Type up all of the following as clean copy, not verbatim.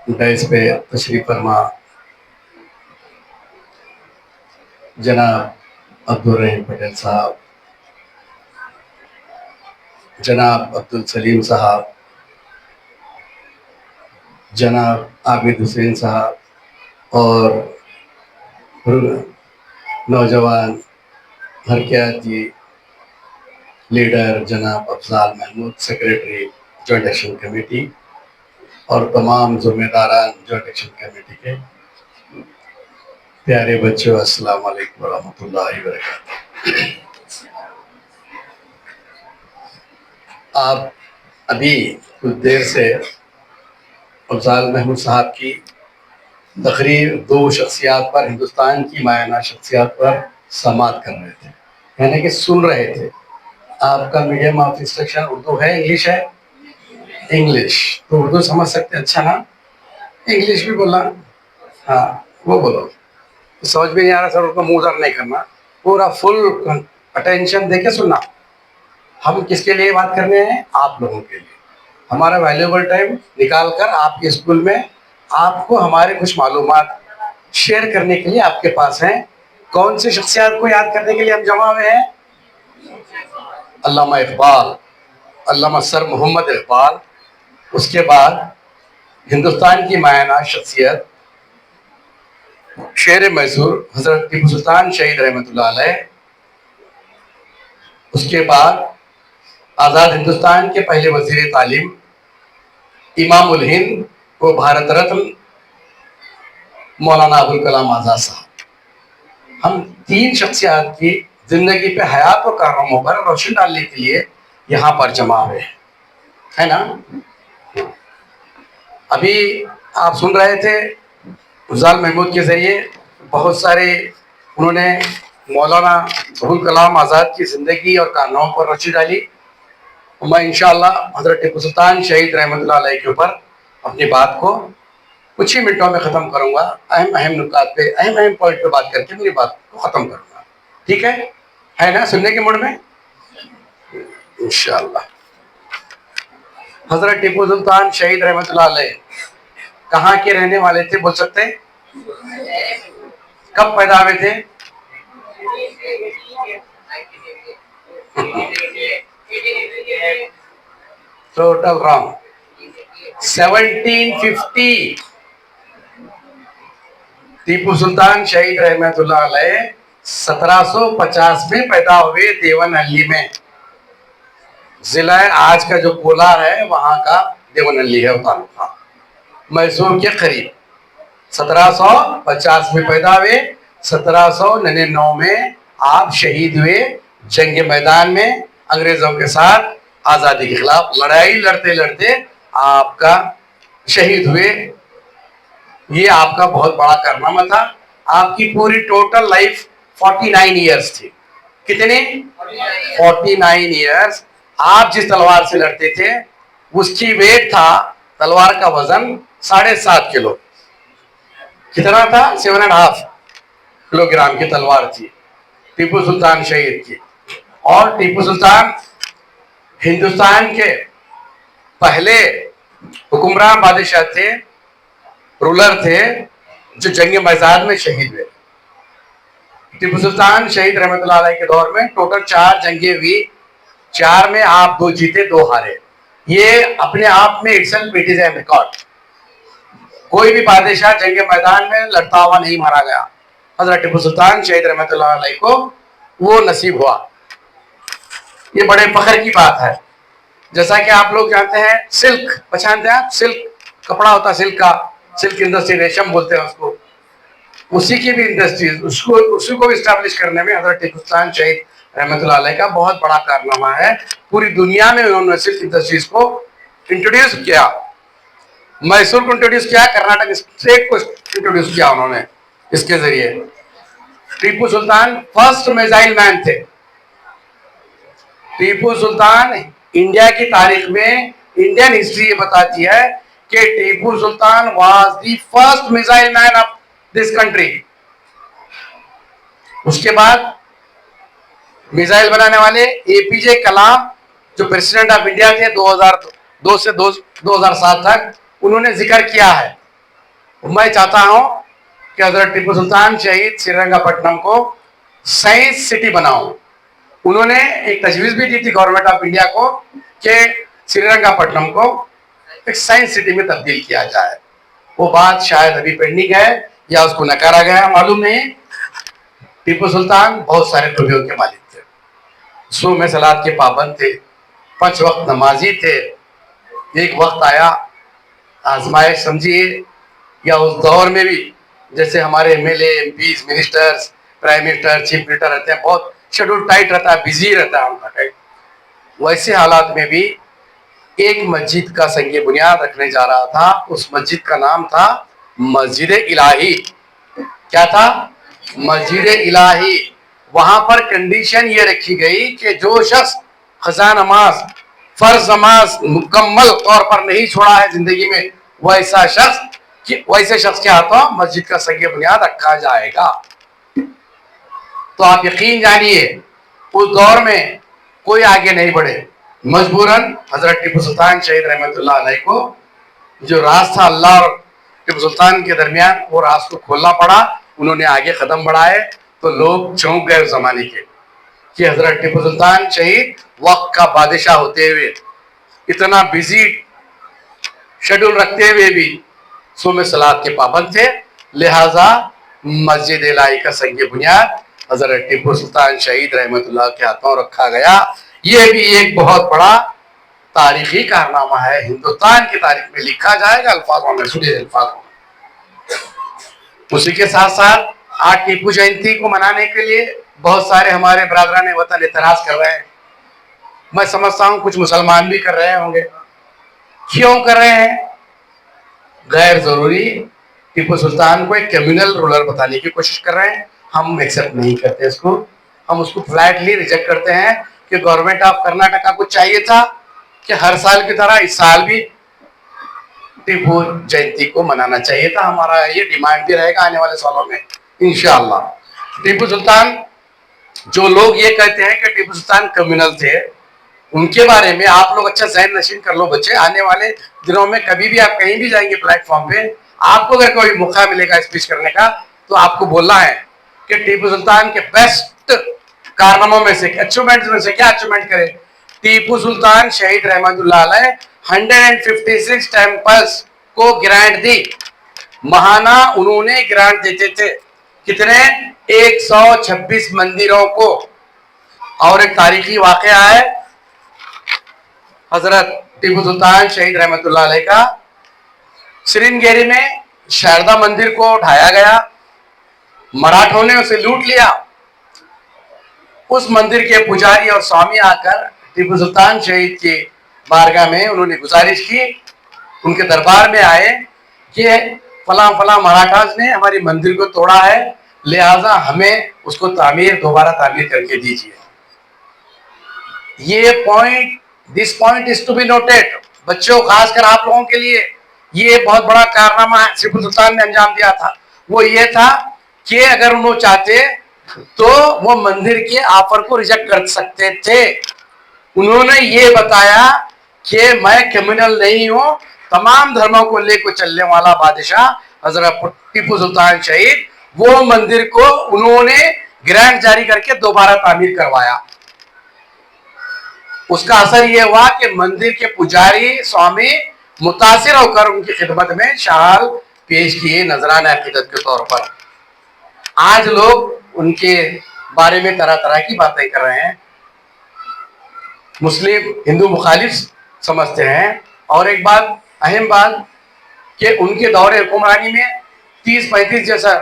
Dash पे तशरीफ फरमा जनाब अब्दुल रहीम पटेल साहब, जनाब अब्दुल सलीम साहब, जनाब आबिद हुसैन साहब और नौजवान हरकयाती लीडर जनाब Afzal Mahmood, secretary joint action committee और तमाम जिम्मेदारान जॉइंट एक्शन कमेटी के प्यारे बच्चों, अस्सलाम वालेकुम वरहमतुल्लाहि वबरकातुहू। आप अभी कुछ देर से अफजाल महमूद साहब की तकरीर दो शख्सियात पर, हिंदुस्तान की मायना शख्सियात पर समाअत कर रहे थे, यानी कि सुन रहे थे। आपका मीडियम ऑफ इंस्ट्रक्शन उर्दू है, इंग्लिश है? इंग्लिश तो उर्दू समझ सकते हैं, अच्छा ना? इंग्लिश भी बोलना, हाँ वो बोलो। तो समझ में नहीं आ रहा सर, उनको मुंह उधर नहीं करना, पूरा फुल अटेंशन देके सुनना। हम किसके लिए बात करने हैं? आप लोगों के लिए। हमारा वैल्यूएबल टाइम निकाल कर आपके स्कूल में आपको हमारे कुछ मालूमात शेयर करने के लिए आपके पास हैं। कौन सी शख्सियत को याद करने के लिए हम जमा हुए हैं? अल्लामा इकबाल, अल्लामा सर मोहम्मद इकबाल। उसके बाद हिंदुस्तान की मायना शख्सियत शेर मैसूर हजरत टीपू सुल्तान शहीद रहमतुल्लाह अलैह। उसके बाद आज़ाद हिंदुस्तान के पहले वजीर तालीम इमाम उल हिंद को भारत रत्न मौलाना अबुल कलाम आज़ाद साहब। हम तीन शख्सियत की जिंदगी पे, हयात और कारनामों पर रोशनी डालने के लिए यहाँ पर जमा हुए हैं, है ना? अभी आप सुन रहे थे अफजाल महमूद के जरिए बहुत सारे उन्होंने मौलाना अबुल कलाम आज़ाद की ज़िंदगी और कारनामों पर रोशनी डाली। मैं इंशाअल्लाह हज़रत टीपू सुल्तान शहीद रहमतुल्लाह अलैह के ऊपर अपनी बात को कुछ ही मिनटों में ख़त्म करूँगा। अहम अहम नुकात पे, अहम अहम पॉइंट पे बात करके मेरी बात को ख़त्म करूँगा। ठीक है ना? सुनने के मूड में इंशाअल्लाह। हज़रत टीपू सुल्तान शहीद रहमतुल्लाह अलैह कहाँ के रहने वाले थे, बोल सकते हैं? कब पैदा हुए थे? Total wrong, 1750। टीपू सुल्तान शहीद रहमतुल्लाह अलैह 1750 में पैदा हुए देवनहल्ली में। जिला आज का जो कोलार है वहां का देवनहल्ली है, तालुका मैसूर के करीब। 1750 में पैदा हुए, 1799 में आप शहीद हुए जंग मैदान में अंग्रेजों के साथ आजादी के खिलाफ लड़ाई लड़ते लड़ते आपका शहीद हुए। ये आपका बहुत बड़ा कारनामा था। आपकी पूरी टोटल लाइफ 49 ईयर्स थी। कितने? 49 ईयर्स। आप जिस तलवार से लड़ते थे उसकी वेट था, तलवार का वजन 7.5 किलो। कितना था? 7.5 किलोग्राम की तलवार थी टीपू सुल्तान शहीद की। और टीपू सुल्तान हिंदुस्तान के पहले हुक्मरान बादशाह थे, रूलर थे, जो जंग मैदान में शहीद हुए। टीपू सुल्तान शहीद रहमतुल्लाह अलैह के दौर में टोटल 4 जंगें हुई। 4 में आप 2 जीते 2 हारे। ये अपने आप में itself it is a record. कोई भी बादशाह जंग मैदान में लड़ता हुआ नहीं मारा गया। हजरत टीपू सुल्तान शहीद रहमतुल्लाह अलैह को वो नसीब हुआ। ये बड़े फख्र की बात है। जैसा कि आप लोग जानते हैं, सिल्क पहचानते हैं आप? सिल्क कपड़ा होता है, सिल्क का, सिल्क इंडस्ट्री, रेशम बोलते हैं उसको। उसी की भी इंडस्ट्री, उसी को इस्टेब्लिश करने में हजरत टीपू सुल्तान शहीद रहमतुल्लाह अलैह का बहुत बड़ा कारनामा है। पूरी दुनिया में उन्होंने सिल्क इंडस्ट्रीज को इंट्रोड्यूस किया। मैसूर को इंट्रोड्यूस किया, कर्नाटक स्टेट को इंट्रोड्यूस किया उन्होंने। इसके जरिए Tipu Sultan first missile man थे। टीपू सुल्तान, इंडिया की तारीख में इंडियन हिस्ट्री ये बताती है कि Tipu Sultan was the first missile man of this country. उसके बाद मिसाइल बनाने वाले एपीजे कलाम, जो प्रेसिडेंट ऑफ इंडिया थे 2002 से 2007 तक, उन्होंने जिक्र किया है मैं चाहता हूं कि हजरत टीपू सुल्तान शहीद श्रीरंगपट्टनम को साइंस सिटी बनाओ। उन्होंने एक तजवीज भी दी थी गवर्नमेंट ऑफ इंडिया को कि श्रीरंगपट्टनम को एक साइंस सिटी में तब्दील किया जाए। वो बात शायद अभी पेंडिंग है या उसको नकारा गया, मालूम नहीं। टीपू सुल्तान बहुत सारे खूबियों के मालिक थे, सुबह में सलाद के पाबंद थे, 5 वक्त नमाजी थे। एक वक्त आया, आजमाइश समझिए, या उस दौर में भी जैसे हमारे MLA, MPs, ministers, prime minister, chief minister रहते हैं, बहुत शेड्यूल टाइट रहता है, बिजी रहता है उनका टाइट। वैसे हालात में भी एक मस्जिद का संग बुनियाद रखने जा रहा था। उस मस्जिद का नाम था मस्जिद इलाही। क्या था? मस्जिद इलाही। वहां पर कंडीशन ये रखी गई कि जो शख्स खजा नमाज, फर्ज नमाज मुकम्मल तौर पर नहीं छोड़ा है जिंदगी में, वैसे शख्स के हाथों मस्जिद का संग बुनियाद रखा जाएगा। तो आप यकीन जानिए उस दौर में कोई आगे नहीं बढ़े, मजबूरन हजरत टीपू सुल्तान शहीद रहमतुल्लाह अलैह को जो राज था अल्लाह और टीपू सुल्तान के दरमियान, वो राज को खोलना पड़ा। उन्होंने आगे कदम बढ़ाए तो लोग चौंक गए उस जमाने के कि हजरत टीपू सुल्तान शहीद वक्त का बादशाह होते हुए, इतना बिजी शेड्यूल रखते हुए भी सुबह सलात के पाबंद थे। लिहाजा मस्जिद इलाही का संग बुनियाद हजरत टीपू सुल्तान शहीद रहमतुल्लाह के हाथों रखा गया। ये भी एक बहुत बड़ा तारीखी कारनामा है, हिंदुस्तान की तारीख में लिखा जाएगा अल्फाजों में, सुनिए अल्फाजों में। उसी के साथ साथ आज टीपू जयंती को मनाने के लिए बहुत सारे हमारे बरादरान वतन एतराज कर रहे हैं। मैं समझता हूं कुछ मुसलमान भी कर रहे होंगे। क्यों कर रहे हैं? गैर जरूरी टीपू सुल्तान को एक क्रिमिनल रूलर बताने की कोशिश कर रहे हैं। हम एक्सेप्ट नहीं करते इसको, हम उसको फ्लैटली रिजेक्ट करते हैं कि गवर्नमेंट ऑफ कर्नाटका को चाहिए था कि हर साल की तरह इस साल भी टीपू जयंती को मनाना चाहिए था। हमारा ये डिमांड भी रहेगा आने वाले सालों में इंशाअल्लाह। टीपू सुल्तान, जो लोग ये कहते हैं कि टीपू सुल्तान क्रिमिनल थे, उनके बारे में आप लोग अच्छा ज़हन नशीन कर लो बच्चे। आने वाले दिनों में कभी भी आप कहीं भी जाएंगे प्लेटफॉर्म पे, आपको अगर कोई मौका मिलेगा स्पीच करने का, तो आपको बोलना है कि टीपू सुल्तान के बेस्ट कारनामों में से, अचीवमेंट में से क्या अचीवमेंट करे। टीपू सुल्तान शहीद रहमतुल्लाह अलैह 156 टेम्पल्स को ग्रांट दी। महाना उन्होंने ग्रांट देते थे। कितने? 126 मंदिरों को। और एक तारीखी वाकया है हजरत टीपू सुल्तान शहीद रहमतुल्लाह अलैह का, श्रृंगेरी में शारदा मंदिर को ढाया गया, मराठों ने उसे लूट लिया। उस मंदिर के पुजारी और स्वामी आकर टीपू सुल्तान शहीद के बारगाह में उन्होंने गुजारिश की, उनके दरबार में आए कि फला फला मराठास ने हमारी मंदिर को तोड़ा है, लिहाजा हमें उसको दोबारा तामीर करके दीजिए। ये point, this point is to be noted बच्चों, खासकर आप लोगों के लिए। ये बहुत बड़ा कारनामा टीपू सुल्तान ने अंजाम दिया था। वो ये था कि अगर उन्होंने चाहते तो वो मंदिर के ऑफर को रिजेक्ट कर सकते थे। उन्होंने ये बताया कि मैं क्रिमिनल नहीं हूं, तमाम धर्मों को लेकर चलने वाला बादशाह हजरत टीपू सुल्तान शहीद, वो मंदिर को उन्होंने ग्रांट जारी करके दोबारा तामीर करवाया। उसका असर यह हुआ कि मंदिर के पुजारी स्वामी मुतासिर होकर उनकी खिदमत में शाल पेश किए नजराना अकीदत के तौर पर। आज लोग उनके बारे में तरह तरह की बातें कर रहे हैं, मुस्लिम हिंदू मुखालिफ समझते हैं। और एक बात, अहम बात, कि उनके दौरे हुक्मरानी में 30-35 जैसा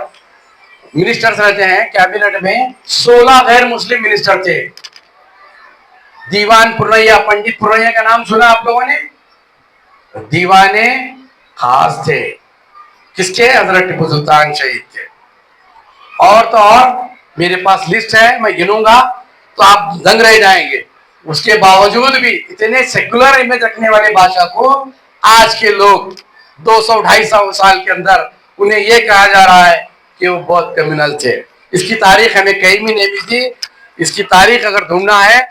मिनिस्टर्स रहते हैं कैबिनेट में, 16 गैर मुस्लिम मिनिस्टर थे। दीवान पुरैया, पंडित पुरैया का नाम सुना आप लोगों ने? दीवाने खास थे किसके? हजरत टीपू सुल्तान शहीद के। और तो और मेरे पास लिस्ट है, मैं गिनूंगा तो आप दंग रह जाएंगे। उसके बावजूद भी इतने सेकुलर इमेज रखने वाले बादशाह को आज के लोग 200-250 साल के अंदर उन्हें यह कहा जा रहा है कि वो बहुत क्रिमिनल थे। इसकी तारीख हमें कहीं भी नहीं मिलती। इसकी तारीख अगर ढूंढना है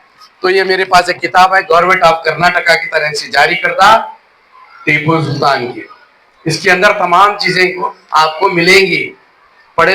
तो ये मेरे पास एक किताब है, गवर्नमेंट ऑफ कर्नाटका की तरह से जारी करदा टीपू सुल्तान की। इसके अंदर तमाम चीजें को आपको मिलेंगी।